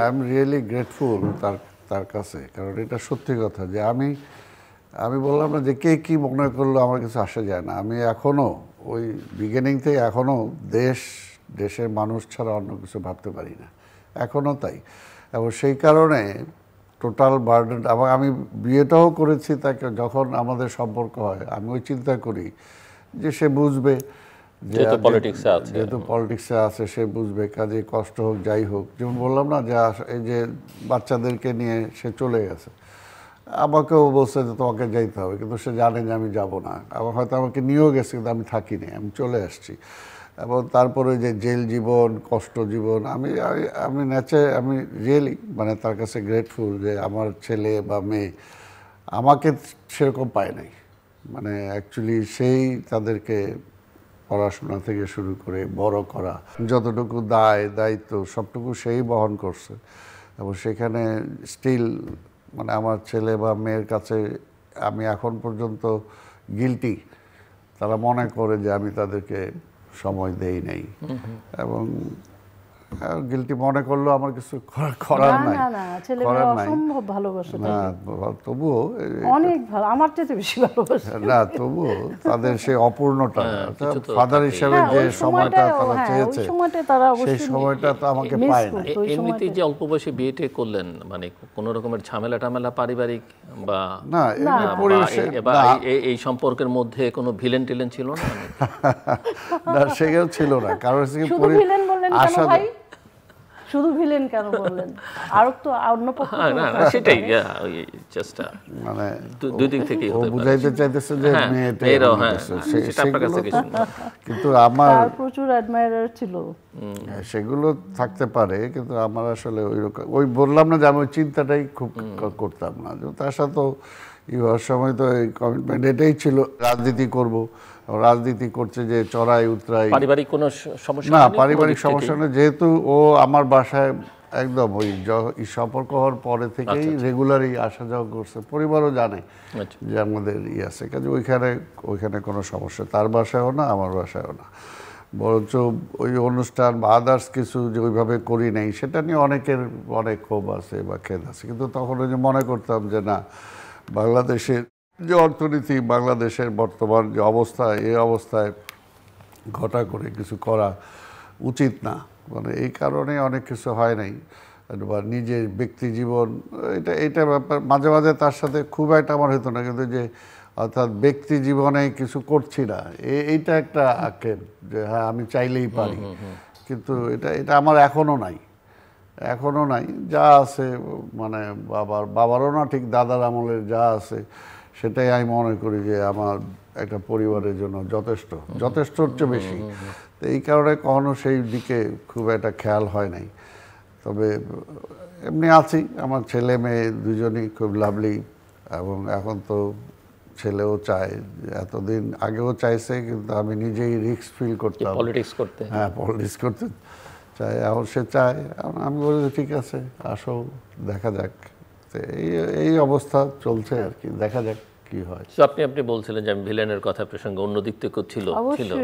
I am really grateful তার কাছে, কারণ এটা সত্যি কথা যে আমি বললাম না যে কে কি মনে করলো আমার কিছু আসে যায় না। আমি এখনো ওই বিগিনিং থেকে এখনো দেশের মানুষ ছাড়া অন্য কিছু ভাবতে পারি না, এখনো তাই। এবং সেই কারণে টোটাল বার্ডেন, আমি বিয়েটাও করেছি তাকে, যখন আমাদের সম্পর্ক হয় আমি ওই চিন্তা করি যে সে বুঝবে, যেহেতু পলিটিক্সে আছে সে বুঝবে, কাজে কষ্ট হোক যাই হোক। যেমন বললাম না যে এই যে বাচ্চাদেরকে নিয়ে সে চলে গেছে, আমাকেও বলছে যে তোমাকে যাইতে হবে, কিন্তু সে জানে যে আমি যাব না। আবার হয়তো আমাকে নিয়েও গেছে কিন্তু আমি থাকিনি, আমি চলে আসছি। এবং তারপরে যে জেল জীবন, কষ্ট জীবন, আমি রিয়েলি মানে তার কাছে গ্রেটফুল যে আমার ছেলে বা মেয়ে আমাকে সেরকম পায় নাই। মানে অ্যাকচুয়ালি সেই তাদেরকে পড়াশোনা থেকে শুরু করে বড় করা, যতটুকু দায়িত্ব সবটুকু সেই বহন করছে। এবং সেখানে স্টিল মানে আমার ছেলে বা মেয়ের কাছে আমি এখন পর্যন্ত গিল্টি। তারা মনে করে যে আমি তাদেরকে সময় দেই নাই, এবং গিল্টি মনে করলেও আমার কিছু করার নাই। অসম্ভব ভালোবাসে না, তবুও অনেক ভালো, আমার চেয়ে বেশি ভালোবাসে। না, তবুও তাদের সেই অপূর্ণতা, ফাদার হিসেবে যে সময়টা তারা চেয়েছে সেই সময়টা তো আমাকে পায় না। এমনিতেই যে অল্প বয়সে বিয়েটা করলেন, মানে কোনো রকমের ঝামেলা টামেলা পারিবারিক বা না, এই সম্পর্কের মধ্যে কোনো ভিলেন টিলেন ছিল না? না, সেটাও ছিল না। কারণ আশা শুধু ভিলেন কেন বললেন? আর তো অন্য পক্ষ সেটাই, মানে দুই দিক থেকেই ও বুঝাইতে চাইতেছে যে মেয়েটা, কিন্তু আমার প্রচুর অ্যাডমায়ারার ছিল, সেগুলো থাকতে পারে, কিন্তু আমার আসলে ওই বললাম না যে আমি ওই চিন্তাটাই খুব করতাম না। তার সাথে ইউর সময় তো এই কমিটমেন্ট এটাই ছিল, রাজনীতি করব। রাজনীতি করছে যে চড়াই উতরাই, পারিবারিক কোনো সমস্যা না, পারিবারিক সমস্যা না। যেহেতু ও আমার বাসায় একদম ওই সম্পর্ক হওয়ার পরে থেকেই রেগুলারই আসা যাওয়া করছে, পরিবারও জানে যে আমাদের আছে, কাজে ওইখানে কোনো সমস্যা তার বাসায়ও না, আমার বাসায়ও না। বরঞ্চ ওই অনুষ্ঠান বা আদার্স কিছু যে ওইভাবে করি নাই, সেটা নিয়ে অনেকের অনেক ক্ষোভ আছে বা খেদ আছে। কিন্তু তখন ওই যে মনে করতাম যে না, বাংলাদেশের যে অর্থনীতি, বাংলাদেশের বর্তমান যে অবস্থা, এই অবস্থায় ঘটা করে কিছু করা উচিত না। মানে এই কারণে অনেক কিছু হয় নাই। বা নিজের ব্যক্তি জীবন, এটা ব্যাপার মাঝে মাঝে তার সাথে খুব একটা আমার হতো না, কিন্তু যে অর্থাৎ ব্যক্তি জীবনে কিছু করছি না, এইটা একটা আক্ষেপ যে হ্যাঁ আমি চাইলেই পারি, কিন্তু এটা আমার এখনও নাই। যা আছে মানে বাবারও না ঠিক, দাদার আমলের যা আছে সেটাই আমি মনে করি যে আমার একটা পরিবারের জন্য যথেষ্ট হচ্ছে বেশি। তো এই কারণে কখনো সেই দিকে খুব একটা খেয়াল হয় নাই। তবে এমনি আছি, আমার ছেলে মেয়ে দুজনই খুব লাভলি, এবং এখন তো ছেলেও চায়, এতদিন আগেও চাইছে, কিন্তু আমি নিজেই রিস্ক ফিল করতাম পলিটিক্স করতে চাই, এখন সে চায়। আমি বলি ঠিক আছে, আসো, দেখা যাক। এই অবস্থা চলছে আর কি, দেখা যাক কি হয়। আপনি বলছিলেন যে আমি ভিলেনের কথা প্রসঙ্গে অন্য দিক থেকে ছিল,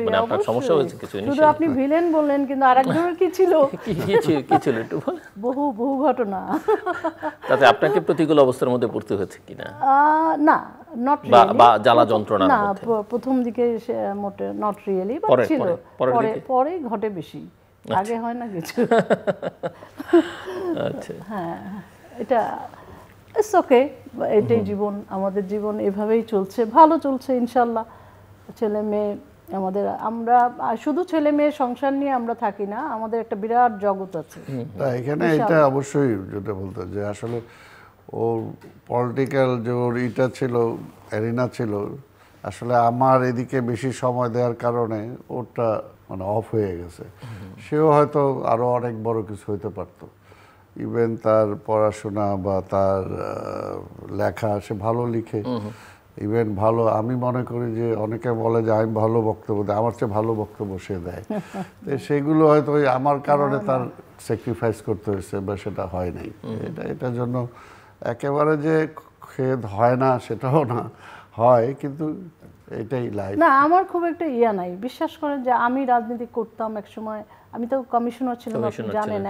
মানে আপনার সমস্যা হয়েছে কিছু? শুধু আপনি ভিলেন বললেন, কিন্তু আরেকজনের কি ছিল? কি ছিল একটু বলেন। বহু ঘটনা। তাতে আপনাকে প্রতিকূল অবস্থার মধ্যে পড়তে হয়েছে কিনা? না, নট রিয়েলি, বা জ্বালা যন্ত্রণার মধ্যে? না, প্রথম দিকে মোটে নট রিয়েলি, বাট ছিল, পরে ঘটে বেশি, আগে হয় না কিছু। আচ্ছা, হ্যাঁ, এটা ইটস ওকে, এটাই জীবন, আমাদের জীবন এভাবেই চলছে, ভালো চলছে ইনশাল্লাহ। ছেলে মেয়ে আমাদের, আমরা শুধু ছেলে মেয়ে সংসার নিয়ে আমরা থাকি না, আমাদের একটা বিরাট জগৎ আছে। এখানে এটা অবশ্যই যেটা বলতে যে আসলে ওর পলিটিক্যাল যে ওর ইটা ছিল, অ্যারিনা ছিল, আসলে আমার এদিকে বেশি সময় দেওয়ার কারণে ওরটা মানে অফ হয়ে গেছে। সেও হয়তো আরো অনেক বড় কিছু হইতে পারতো, ইভেন তার পড়াশোনা বা তার লেখা, সে ভালো লিখে, ইভেন ভালো, আমি মনে করি যে অনেকে বলে যে আমি ভালো বক্তব্য দেয়, আমার চেয়ে ভালো বক্তব্য সে দেয়। তো সেগুলো হয়তো ওই আমার কারণে তার স্যাক্রিফাইস করতে হয়েছে বা সেটা হয় নাই। এটার জন্য একেবারে যে খেদ হয় না সেটাও না, হয়, কিন্তু এটাই লাইফ। না, আমার খুব একটা ইয়া নাই, বিশ্বাস করেন যে আমি রাজনীতি করতাম এক সময়, আমি তো কমিশনার ছিলাম, আপনি জানেন,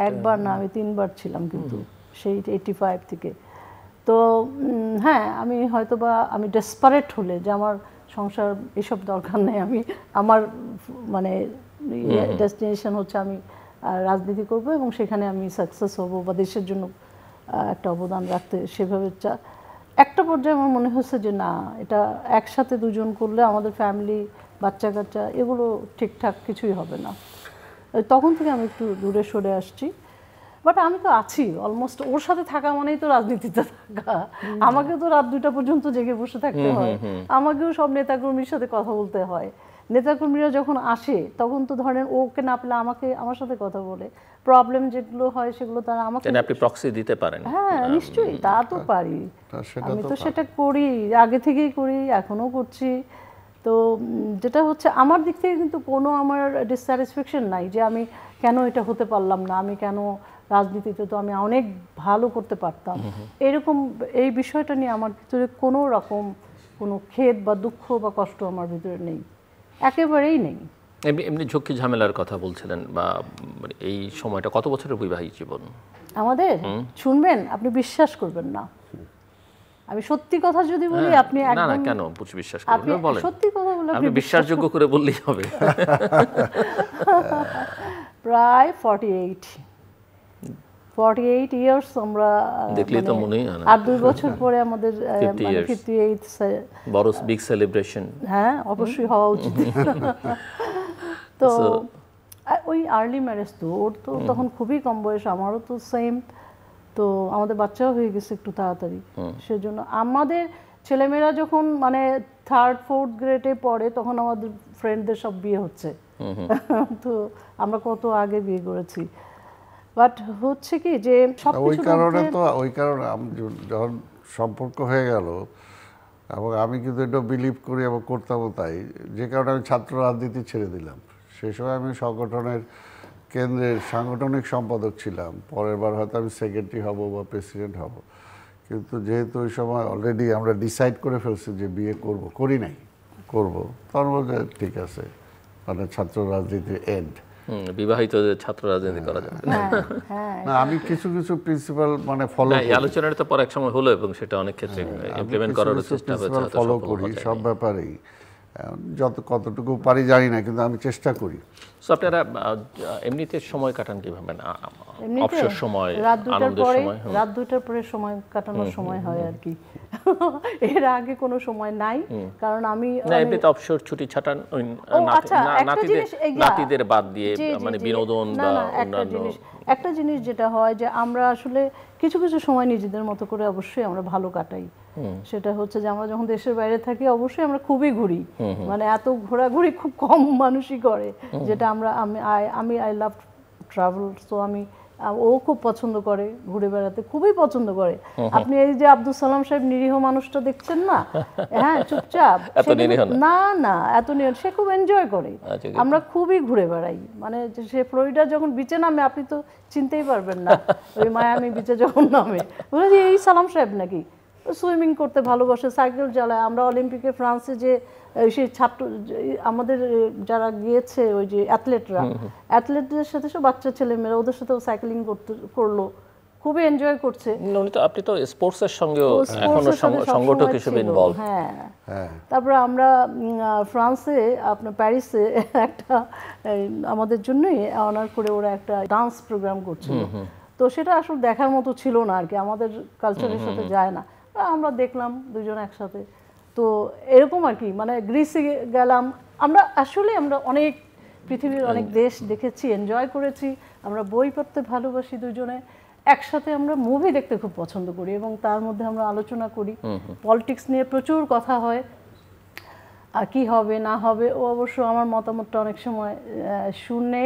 একবার না আমি 3 বার ছিলাম, কিন্তু সেই 85 থেকে। তো হ্যাঁ, আমি হয়তোবা আমি ডেসপারেট হলে যে আমার সংসার এসব দরকার নেই, আমি আমার মানে ডেস্টিনেশন হচ্ছে আমি রাজনীতি করব এবং সেখানে আমি সাকসেস হব বা দেশের জন্য একটা অবদান রাখতে, সেভাবে একটা পর্যায়ে আমার মনে হচ্ছে যে না, এটা একসাথে দুজন করলে আমাদের ফ্যামিলি, বাচ্চা কাচ্চা, এগুলো ঠিকঠাক কিছুই হবে না। তখন থেকে আমি একটু দূরে সরে আসছি। বাট আমি তো আছি অলমোস্ট, ওর সাথে থাকা মানেই তো রাজনীতিতে থাকা। আমাকে তো রাত 2টা পর্যন্ত জেগে বসে থাকতে হয়, আমাকেও সব নেতাকর্মীর সাথে কথা বলতে হয়। নেতাকর্মীরা যখন আসে তখন তো ধরেন ওকে না পেলে আমার সাথে কথা বলে, প্রবলেম যেগুলো হয় সেগুলো তারা আমাকে, আপনি প্রক্সি দিতে পারেন। হ্যাঁ নিশ্চয়ই, তা তো পারি, আমি তো সেটা করি, আগে থেকেই করি, এখনো করছি। তো যেটা হচ্ছে আমার দিক থেকে কিন্তু কোনো আমার ডিসস্যাটিসফ্যাকশন নাই যে আমি কেন এটা হতে পারলাম না, আমি কেন রাজনীতিতে তো আমি অনেক ভালো করতে পারতাম, এরকম এই বিষয়টা নিয়ে আমার ভিতরে কোনো রকম কোনো খেদ বা দুঃখ বা কষ্ট আমার ভিতরে নেই, একেবারেই নেই। এমনি ঝক্কি ঝামেলার কথা বলছিলেন, বা এই সময়টা কত বছরের বৈবাহিক জীবন আমাদের? শুনবেন, আপনি বিশ্বাস করবেন না, আমি সত্যি কথা যদি বলি আপনি না না, কেন বিশ্বাস করবেন না, বলেন, সত্যি কথা বলে আপনি বিশ্বাসযোগ্য করে বললেই হবে। প্রায় 48 ইয়ার্স আমরা, দেখলেই তো মনেই হয় না। আর 2 বছর পরে আমাদের 58 বড় বিগ সেলিব্রেশন। হ্যাঁ, অবশ্যই হওয়া উচিত। তো ওই আর্লি ম্যারেজ, তো ওর তো তখন খুবই কম বয়স, আমারও তো সেম, তো আমাদের বাচ্চাও হয়ে গেছে একটু তাড়াতাড়ি, সেজন্য আমাদের ছেলেমেয়েরা যখন মানে 3rd 4th গ্রেডে পড়ে তখন আমাদের ফ্রেন্ডদের সব বিয়ে হচ্ছে। তো আমরা কত আগে বিয়ে করেছি, বাট হচ্ছে কি যে ওই কারণে যখন সম্পর্ক হয়ে গেল, এবং আমি কিন্তু এটা বিলিভ করি এবং করতাম তাই, যে কারণে আমি ছাত্র রাজনীতি ছেড়ে দিলাম। সেই সময় আমি সংগঠনের কেন্দ্রের সাংগঠনিক সম্পাদক ছিলাম, পরের বার হয়তো আমি সেক্রেটারি হব বা প্রেসিডেন্ট হব, কিন্তু যেহেতু ওই সময় অলরেডি আমরা ডিসাইড করে ফেলছি যে বিয়ে করি নাই, তখন বলতে ঠিক আছে, মানে ছাত্র রাজনীতির এন্ড, বিবাহিত ছাত্র রাজনীতি করা যাবে না। আমি কিছু প্রিন্সিপাল মানে ফলো করি, আলোচনাটা তো পরে এক সময় হলো এবং সেটা অনেক ক্ষেত্রে ইমপ্লিমেন্ট করার চেষ্টা হয়েছে, ফলো করি সব ব্যাপারেই, কতটুকু পারি জানি না, কিন্তু আমি চেষ্টা করি। সো আপনারা এমনিতে সময় কাটান কিভাবে, অবসর সময়, আনন্দের সময়? রাত 2টার পরে সময় কাটানোর সময় হয় আর কি, এর আগে কোনো সময় নাই, কারণ আমি এমনিতে অবসর ছুটি ছাটান নাতিদের বাদ দিয়ে, মানে বিনোদন বা অন্যান্য? একটা জিনিস যেটা হয় যে আমরা আসলে কিছু কিছু সময় নিজেদের মতো করে অবশ্যই আমরা ভালো কাটাই, সেটা হচ্ছে যে আমরা যখন দেশের বাইরে থাকি অবশ্যই আমরা খুবই ঘুরি, মানে এত ঘোরাঘুরি খুব কম মানুষই করে, যেটা আমি আই লাভ ট্রাভেল, সো ও খুব পছন্দ করে ঘুরে বেড়াতে, খুবই পছন্দ করে। আপনি এই যে আব্দুল সালাম সাহেব নিরীহ মানুষটা দেখছেন না, হ্যাঁ চুপচাপ, না না এত নিরীহ, সে খুব এনজয় করে, আমরা খুবই ঘুরে বেড়াই, মানে সে ফ্লোরিডা যখন বিচে নামে আপনি তো চিনতেই পারবেন না, ওই মায়ামি বিচে যখন নামে বলে যে এই সালাম সাহেব নাকি, সুইমিং করতে ভালোবাসে, সাইকেল চালায়। আমরা অলিম্পিকে ফ্রান্সে যে সেই ছাত্র আমাদের যারা গিয়েছে, ওই যে অ্যাথলেটদের সাথে সব বাচ্চা ছেলেমেয়েরা ওদের সাথেও সাইক্লিং করলো, খুবই এনজয় করছে। আপনি তো স্পোর্টসের সঙ্গেও এখনো সংগঠক হিসেবে ইনভলভ। হ্যাঁ, তারপরে আমরা ফ্রান্সে আপনার প্যারিসে একটা আমাদের জন্যই অনার করে ওরা একটা ডান্স প্রোগ্রাম করছিল, তো সেটা আসলে দেখার মতো ছিল না আর কি, আমাদের কালচারের সাথে যায় না। আমরা দেখলাম দুজন একসাথে, তো এরকম আর কি। মানে গ্রিসে গেলাম আমরা, আসলে আমরা অনেক পৃথিবীর অনেক দেশ দেখেছি, এনজয় করেছি। আমরা বই পড়তে ভালোবাসি দুজনে, একসাথে আমরা মুভি দেখতে খুব পছন্দ করি এবং তার মধ্যে আমরা আলোচনা করি। পলিটিক্স নিয়ে প্রচুর কথা হয়, আর কি হবে না হবে। ও অবশ্য আমার মতামতটা অনেক সময় শুনে,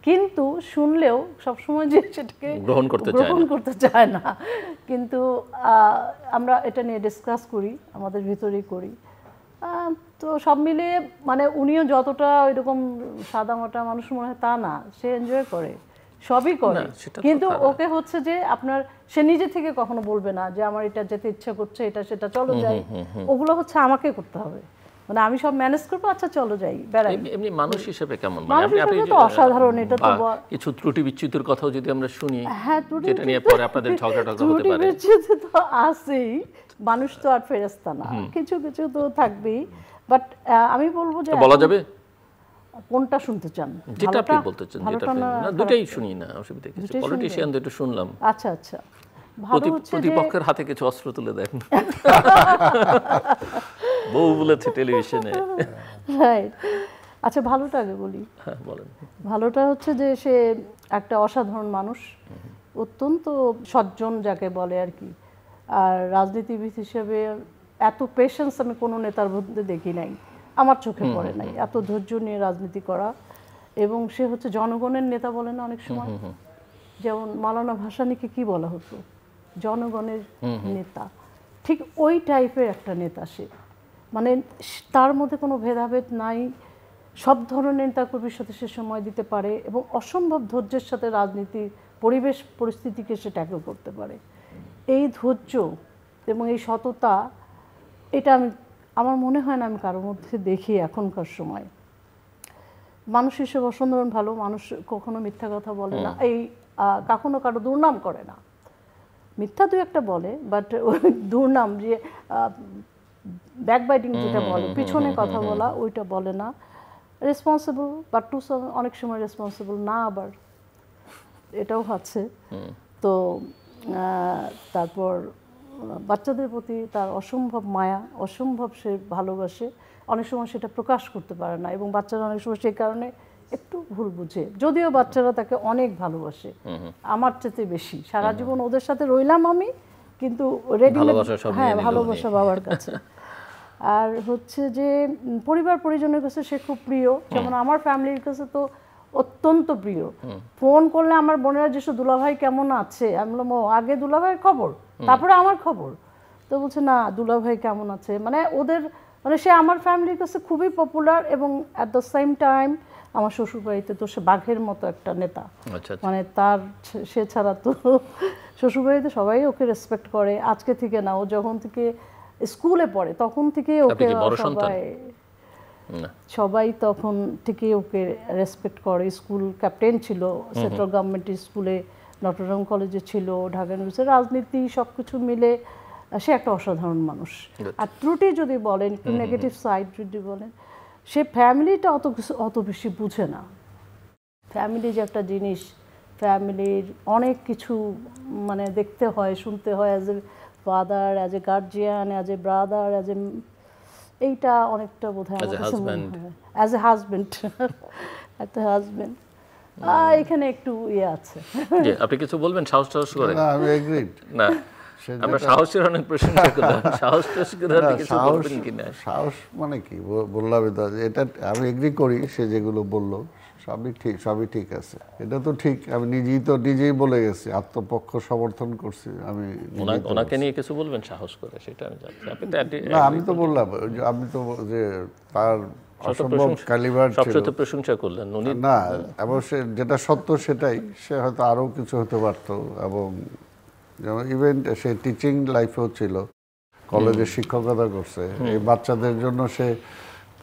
কিন্তু শুনলেও সবসময় যে সেটাকে গ্রহণ করতে চায় না। কিন্তু আমরা এটা নিয়ে ডিসকাস করি, আমাদের ভিতরেই করি। তো সব মিলিয়ে মানে উনিও যতটা ওইরকম সাদামাটা মানুষ মনে হয় তা না, সে এনজয় করে, সবই করে। কিন্তু ওকে হচ্ছে যে আপনার, সে নিজে থেকে কখনো বলবে না যে আমার এটা যেতে ইচ্ছা করছে, এটা সেটা চলো যাই। ওগুলো হচ্ছে আমাকে করতে হবে, মানে আমি সব ম্যানেজ করবো, আচ্ছা চলো যাই বেড়াই। এমনি মানুষ হিসেবে কেমন? মানুষ হিসেবে তো অসাধারণ। এটা তো কিছু ত্রুটি বিচ্যুতির কথাও যদি আমরা শুনি, হ্যাঁ, যেটা নিয়ে পরে আপনাদের ঝগড়া হতে পারে। ত্রুটি বিচ্যুতি তো আছেই, মানুষ তো আর ফেরেশতা না, কিছু কিছু তো থাকবেই। বাট আমি বলবো যে বলা যাবে কোনটা শুনতে চান, যেটা আপনি বলতে চান, যেটা না দুটাই শুনি না, অসুবিধা কিছু। পলিটিশিয়ানদের একটু শুনলাম। আচ্ছা আচ্ছা, ভালো হচ্ছে যে প্রতিপক্ষের হাতে কিছু অস্ত্র তুলে দেন, বউ বলেছে টেলিভিশনে। রাইট। আচ্ছা, ভালোটা আগে বলি। হ্যাঁ বলেন। ভালোটা হচ্ছে যে সে একটা অসাধারণ মানুষ, অত্যন্ত সজ্জন যাকে বলে আর কি। আর রাজনীতিবিদ হিসেবে এত পেশেন্স আমি কোনো নেতার মধ্যে দেখি নাই, আমার চোখে পড়ে নাই, এত ধৈর্য নিয়ে রাজনীতি করা। এবং সে হচ্ছে জনগণের নেতা বলে না অনেক সময়, যেমন মাওলানা ভাসানীকে কি বলা হতো, জনগণের নেতা। ঠিক ওই টাইপের একটা নেতা সে, মানে তার মধ্যে কোনো ভেদাভেদ নাই, সব ধরনের নেতাকর্মীর সাথে সে সময় দিতে পারে এবং অসম্ভব ধৈর্যের সাথে রাজনীতি পরিবেশ পরিস্থিতিকে সে ট্যাকল করতে পারে। এই ধৈর্য এবং এই সততা, এটা আমার মনে হয় না আমি কারোর মধ্যে দেখি এখনকার সময়। মানুষ হিসেবে অসাধারণ ভালো মানুষ, কখনো মিথ্যা কথা বলে না, এই কখনো কারো দুর্নাম করে না। মিথ্যা দু একটা বলে, বাট দুর্নাম যে ব্যাকবাইটিং যেটা বলে, পিছনে কথা বলা, ওইটা বলে না। রেসপন্সিবল, বাট টু অনেক সময় রেসপন্সিবল না, আবার এটাও আছে। তো তারপর বাচ্চাদের প্রতি তার অসম্ভব মায়া, অসম্ভব সে ভালোবাসে, অনেক সময় সেটা প্রকাশ করতে পারে না এবং বাচ্চারা অনেক সময় সেই কারণে একটু ভুল বুঝে, যদিও বাচ্চারা তাকে অনেক ভালোবাসে, আমার চেয়ে বেশি। সারা জীবন ওদের সাথে রইলাম আমি, কিন্তু রেডিমেড, হ্যাঁ, ভালোবাসা বাবার কাছে। আর হচ্ছে যে পরিবার পরিজনের কাছে সে খুব প্রিয়, যেমন আমার ফ্যামিলির কাছে তো অত্যন্ত প্রিয়। ফোন করলে আমার বোনেরা যেসব দুলাভাই কেমন আছে, আমি বললাম ও আগে দুলাভাইয়ের খবর তারপরে আমার খবর। তো বলছে না দুলাভাই কেমন আছে, মানে ওদের, মানে সে আমার ফ্যামিলির কাছে খুবই পপুলার। এবং অ্যাট দ্য সেম টাইম আমার শ্বশুরবাড়িতে তো সে বাঘের মতো একটা নেতা, মানে তার সে ছাড়া তো শ্বশুরবাড়িতে সবাই ওকে রেসপেক্ট করে। আজকে থেকে না, ও যখন থেকে স্কুলে পড়ে তখন থেকে ওকে সবাই তখন থেকে ওকে রেসপেক্ট করে। স্কুল ক্যাপ্টেন ছিল সেন্ট্রাল গভর্নমেন্ট স্কুলে, নটরডেম কলেজে ছিল, ঢাকা ইউনিভার্সিটি, রাজনীতি সব কিছু মিলে সে একটা অসাধারণ মানুষ। আর ত্রুটি যদি বলেন, একটু নেগেটিভ সাইড যদি বলেন, সে ফ্যামিলিটা অত বেশি বুঝে না। ফ্যামিলি যে একটা জিনিস, ফ্যামিলির অনেক কিছু মানে দেখতে হয়, শুনতে হয়, as a father, as a guardian, as a brother, as a, এইটা অনেকটা বোধহয় আমার কাছে মনে হয় অ্যাজ এ হাজব্যান্ড, একটা হাজব্যান্ড এখানে একটু ইয়ে আছে। আপনি কিছু বলবেন? সাহস টাহস করে না, আমি এগ্রিড না, আমরা সাহসের অনেক প্রশংসা করলাম, সাহস টাহস করে কিছু বলবেন কিনা? সাহস মানে কি বললাম, এটা আমি এগ্রি করি, সে যেগুলো বললো সবই ঠিক আছে, এটা তো ঠিক। আমি নিজেই বলে গেছি, আত্মপক্ষ সমর্থন করছি আমি। ওনাকে নিয়ে কিছু বলবেন সাহস করে, সেটা আমি জানছি। আপনি না, আমি তো বললাম, আমি তো যে তার অসম্ভব ক্যালিবার ছিল, সবচেয়ে প্রশংসা করলেন উনি। না, এবং সে যেটা সত্য সেটাই, সে হয়তো আরও কিছু হতে পারতো। এবং যেমন ইভেন্ট সে টিচিং লাইফেও ছিল, কলেজে শিক্ষকতা করছে, এই বাচ্চাদের জন্য সে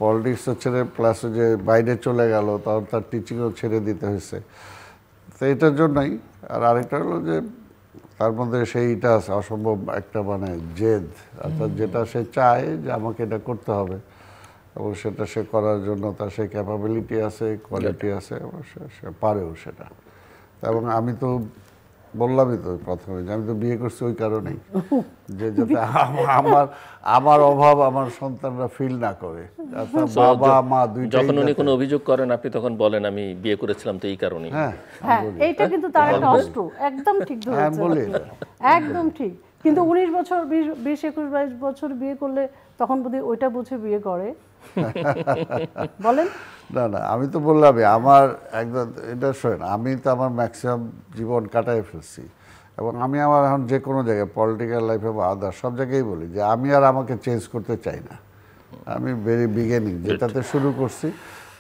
পলিটিক্সও ছেড়ে, প্লাস যে বাইরে চলে গেল, তখন তার টিচিংও ছেড়ে দিতে হয়েছে। তো এটার জন্যই। আর আরেকটা হলো যে তার মধ্যে সেইটা আছে অসম্ভব একটা মানে জেদ, অর্থাৎ যেটা সে চায় যে আমাকে এটা করতে হবে, এবং সেটা সে করার জন্য তার সে ক্যাপাবিলিটি আছে, কোয়ালিটি আছে, এবং সে পারেও সেটা। এবং আমি তো বললামই তো প্রথমে যে আমি তো বিয়ে করছি ওই কারণেই, যে যাতে আমার অভাব আমার সন্তানরা ফিল না করে। বাবা মা দুইটাই যখন উনি কোনো অভিযোগ করেন আপনি তখন বলেন আমি বিয়ে করেছিলাম তো এই কারণেই। হ্যাঁ হ্যাঁ, এইটা কিন্তু তার একটা অস্ত্র, একদম ঠিক হ্যাঁ ধরেছেন বলি আপনি। একদম ঠিক। কিন্তু 19 বছর 20, 21, 22 বছর বিয়ে করলে তখন বোধহয় ওইটা বুঝে বিয়ে করে। বলেন। না না, আমি তো বললামই আমার একদম এটা শোনেন, আমি তো আমার ম্যাক্সিমাম জীবন কাটাই ফেলছি, এবং আমি আমার এখন যে কোনো জায়গায় পলিটিক্যাল লাইফে বা আদার সব জায়গায় বলি যে আমি আর আমাকে চেঞ্জ করতে চাই না। আমি ভেরি বিগিনিং যেটাতে শুরু করছি,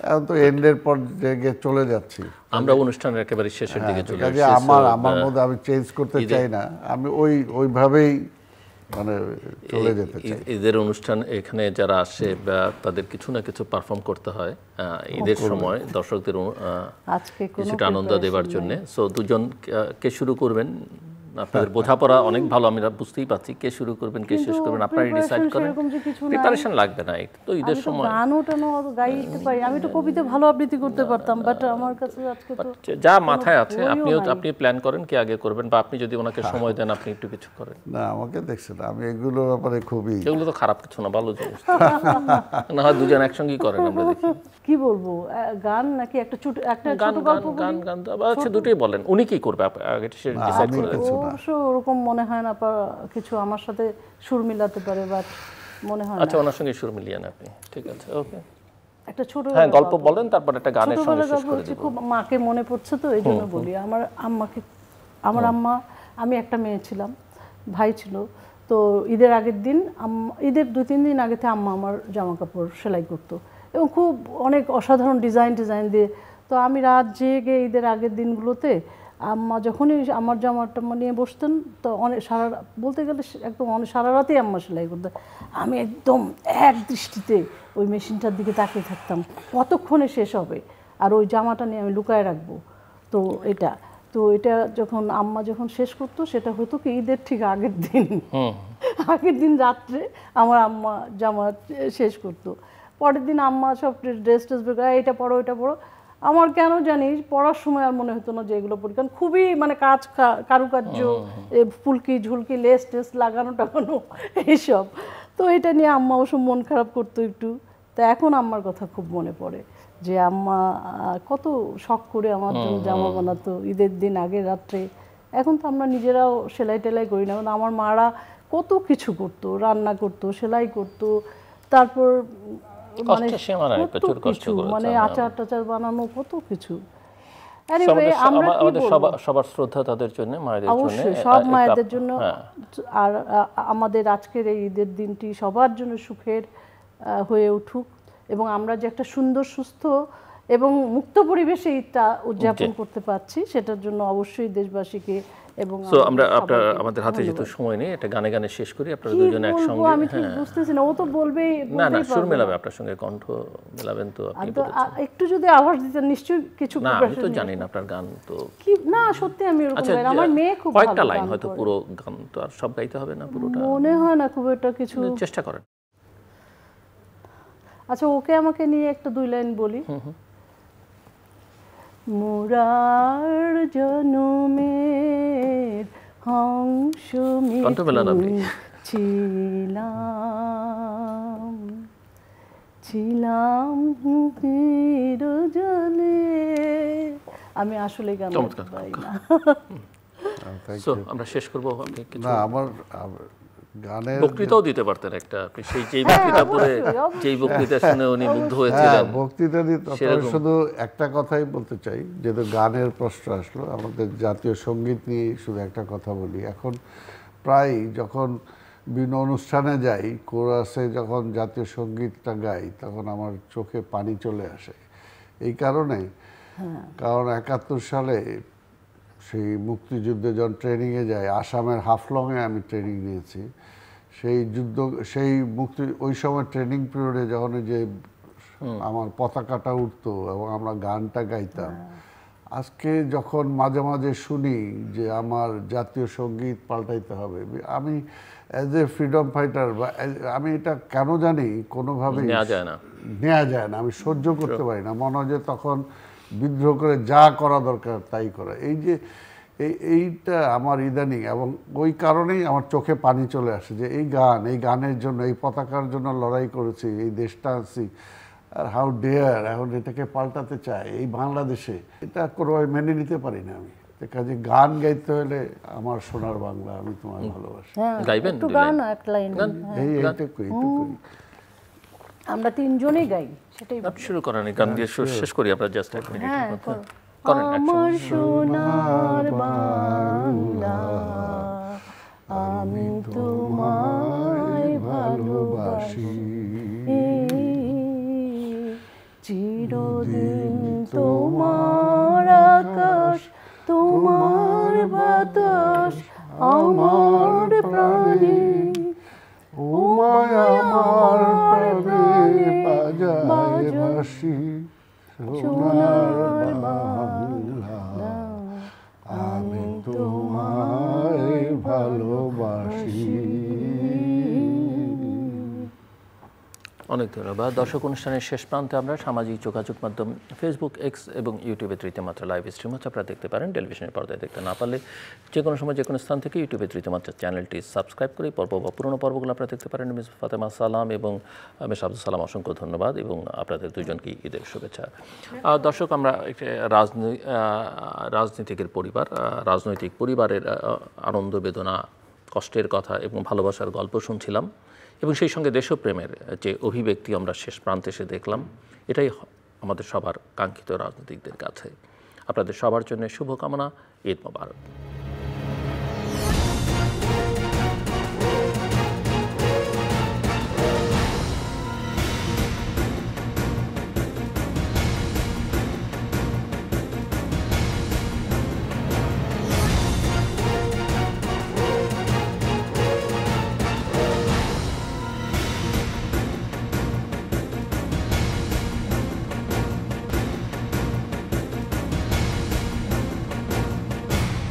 এখন তো এন্ডের পর জায়গায় চলে যাচ্ছি। আমরা অনুষ্ঠানের একেবারে শেষের দিকে চলে কাজে এসেছি। আমার মধ্যে আমি চেঞ্জ করতে চাই না, আমি ওইভাবেই মানে চলে যেতে চাই। ঈদের অনুষ্ঠান এখানে যারা আসে বা তাদের কিছু না কিছু পারফর্ম করতে হয় ঈদের সময় দর্শকদের আজকে কোনো কিছুটা আনন্দ দেওয়ার জন্য। সো দুজন কে শুরু করবেন? আপনাদের বোঝাপড়া অনেক ভালো, আমরা বুঝতেই পারছি। কে শুরু করবেন কে শেষ করবেন আপনারাই ডিসাইড করেন। প্রিপারেশন লাগবে না, তো ঈদের সময় গানও টানো গাইতে পারি, আমি তো কবিতা ভালো আবৃত্তি করতে পারতাম, বাট আমার কাছে আজকে তো যা মাথায় আছে আপনি প্ল্যান করেন কে আগে করবেন, বা আপনি যদি ওনাকে সময় দেন আপনি একটু কিছু করেন। না আমাকে দেখছেন আমি এগুলোর ব্যাপারে খুবই, এগুলো তো খারাপ কিছু না, ভালো জিনিস। না হয় দুজন একসঙ্গেই করেন, আমরা দেখি। কি বলবো, গান নাকি একটা ছোট গল্প বলি? গান আচ্ছা দুটোই বলেন। উনি কি করবে আগে সেটা ডিসাইড করে দেন। অবশ্য ওরকম মনে হয় না কিছু আমার সাথে সুর মিলাতে পারে, বাট মনে হয় না। আচ্ছা ওনার সঙ্গে সুর মিলিয়ে নেন আপনি, ঠিক আছে ওকে। একটা ছোট গল্প বলেন, তারপর একটা গানের সঙ্গে শেষ করে বলছি, খুব মাকে মনে পড়ছে তো এই জন্য বলি। আমার আম্মা, আমি একটা মেয়ে ছিলাম, ভাই ছিল। তো ঈদের আগের দিন ঈদের 2-3 দিন আগে থেকে আম্মা আমার জামা কাপড় সেলাই করতো, এবং খুব অনেক অসাধারণ ডিজাইন দিয়ে। তো আমি রাত জেগে ঈদের আগের দিনগুলোতে আম্মা যখনই আমার জামাটা নিয়ে বসতেন, তো অনেক বলতে গেলে একদম সারা রাতেই আম্মা সেলাই করতেন। আমি একদম এক দৃষ্টিতে ওই মেশিনটার দিকে তাকিয়ে থাকতাম কতক্ষণে শেষ হবে, আর ওই জামাটা নিয়ে আমি লুকায় রাখবো। তো এটা যখন আম্মা শেষ করতো, সেটা হতো কি ঈদের ঠিক আগের দিন রাত্রে আমার আম্মা জামা শেষ করতো। পরের দিন আম্মা সব ড্রেস বের করে, এটা পড়ো এটা পড়ো। আমার কেন জানি পড়ার সময় আর মনে হতো না যে এগুলো পড়ি, কারণ খুবই মানে কারুকার্য, ফুলকি ঝুলকি লেস টেস লাগানো টাগানো এইসব। তো এটা নিয়ে আম্মা অবশ্য মন খারাপ করতো একটু। তা এখন আম্মার কথা খুব মনে পড়ে যে আম্মা কত শখ করে আমার জন্য জামা বানাতো ঈদের দিন আগের রাত্রে। এখন তো আমরা নিজেরাও সেলাই টেলাই করি না, কারণ আমার মারা কত কিছু করতো, রান্না করতো, সেলাই করতো, তারপর মানে কত কিছু, মানে আচার টাচার বানানো, কত কিছু। সবার শ্রদ্ধা তাদের জন্য, মায়েদের জন্য, অবশ্যই সব মায়েদের জন্য। আর আমাদের আজকের এই ঈদের দিনটি সবার জন্য সুখের হয়ে উঠুক, এবং আমরা যে একটা সুন্দর সুস্থ এবং মুক্ত পরিবেশে ঈদটা উদযাপন করতে পারছি, সেটার জন্য অবশ্যই দেশবাসীকে এবং আমরা আমাদের হাতে যেহেতু সময় নেই, এটা গানে গানে শেষ করি। আপনারা দুজনে একসঙ্গে, আমি ঠিক বুঝতেছি না, ও তো বলবেই। না সুর মেলাবে, আপনার সঙ্গে কণ্ঠ মেলাবেন, তো আপনি একটু যদি আওয়াজ দিতেন নিশ্চয়ই কিছু। না আমি তো জানি না আপনার গান তো কি না, সত্যি আমি এরকম গাই, আমার মেয়ে খুব ভালো কয়েকটা লাইন, হয়তো পুরো গান তো আর সব গাইতে হবে না পুরোটা, মনে হয় না খুব একটা কিছু। চেষ্টা করেন। আচ্ছা ওকে আমাকে নিয়ে একটা 2 লাইন বলি। মুরার জনমের হংস ছিলাম চিরজনে। আমি আসলে গান পাই না। আমরা শেষ করবো। না আমার গানের বক্তৃতাও দিতে পারতেন একটা, আপনি সেই যেই বক্তৃতা পড়ে যেই বক্তৃতা শুনে উনি মুগ্ধ হয়েছিলেন। বক্তৃতা দিতে শুধু একটা কথাই বলতে চাই, যেহেতু গানের প্রশ্ন আসলো, আমাদের জাতীয় সঙ্গীত নিয়ে শুধু একটা কথা বলি। এখন প্রায় যখন বিভিন্ন অনুষ্ঠানে যাই, কোরাসে যখন জাতীয় সঙ্গীতটা গাই, তখন আমার চোখে পানি চলে আসে। এই কারণে, কারণ 71 সালে সেই মুক্তিযুদ্ধে যখন ট্রেনিংয়ে যাই, আসামের হাফলংয়ে আমি ট্রেনিং নিয়েছি। ওই সময় ট্রেনিং পিরিয়ডে যখন যে আমার পতাকাটা উঠতো এবং আমরা গানটা গাইতাম, আজকে যখন মাঝে মাঝে শুনি যে আমার জাতীয় সঙ্গীত পাল্টাইতে হবে, আমি অ্যাজ এ ফ্রিডম ফাইটার বা আমি এটা কেন জানি কোনোভাবে নেওয়া যায় না, আমি সহ্য করতে পারি না। মনে হয় যে তখন বিদ্রোহ করে যা করা দরকার তাই করা। এই যে এইটা আমার ইদানিং, এবং ওই কারণেই আমার চোখে পানি চলে আসে যে এই গানের জন্য, এই পতাকার জন্য লড়াই করেছি, এই দেশটা আছি, আর হাউ ডেয়ার এখন এটাকে পাল্টাতে চায় এই বাংলাদেশে। এটা কোনোভাবে মেনে নিতে পারি না আমি। কাজে গান গাইতে হলে আমার সোনার বাংলা, আমি তোমার ভালোবাসি, গাইবেন একটু গান, এক লাইন। এইটুকুই। আমরা তিনজনেই গাই, সেটাই আপনি শুরু করেন, গান দিয়ে শেষ করি আমরা জাস্ট এক মিনিট। হ্যাঁ, করেন আমার সোনার বাংলা, আমি তোমায় ভালোবাসি, চিরদিন তোমার আকাশ, তোমার বাতাস আমার প্রাণে, ওমায় আমার প্রাণে বাজায় বাঁশি, সোনার বাংলা, আমি তোমায় ভালোবাসি। অনেক ধন্যবাদ। দর্শক, অনুষ্ঠানের শেষ প্রান্তে আমরা সামাজিক যোগাযোগ মাধ্যম ফেসবুক, এক্স এবং ইউটিউবে তৃতীয় মাত্রা লাইভ স্ট্রিম হচ্ছে, আপনারা দেখতে পারেন। টেলিভিশনের পর্দায় দেখতে না পারলে যে কোনো সময় যে কোনো স্থান থেকে ইউটিউবে তৃতীয় মাত্রা চ্যানেলটি সাবস্ক্রাইব করে পর্ব বা পুরোনো পর্বগুলো আপনারা দেখতে পারেন। মিস ফাতেমা সালাম এবং মিস আব্দুল সালাম, অসংখ্য ধন্যবাদ এবং আপনাদের দুজনকেই ঈদের শুভেচ্ছা। দর্শক, আমরা একটি রাজনীতিকের পরিবার, রাজনৈতিক পরিবারের আনন্দ, বেদনা, কষ্টের কথা এবং ভালোবাসার গল্প শুনছিলাম, এবং সেই সঙ্গে দেশপ্রেমের যে অভিব্যক্তি আমরা শেষ প্রান্তে এসে দেখলাম। এটাই আমাদের সবার কাঙ্ক্ষিত রাজনীতিকদের কাছে। আপনাদের সবার জন্য শুভকামনা। ঈদ মোবারক।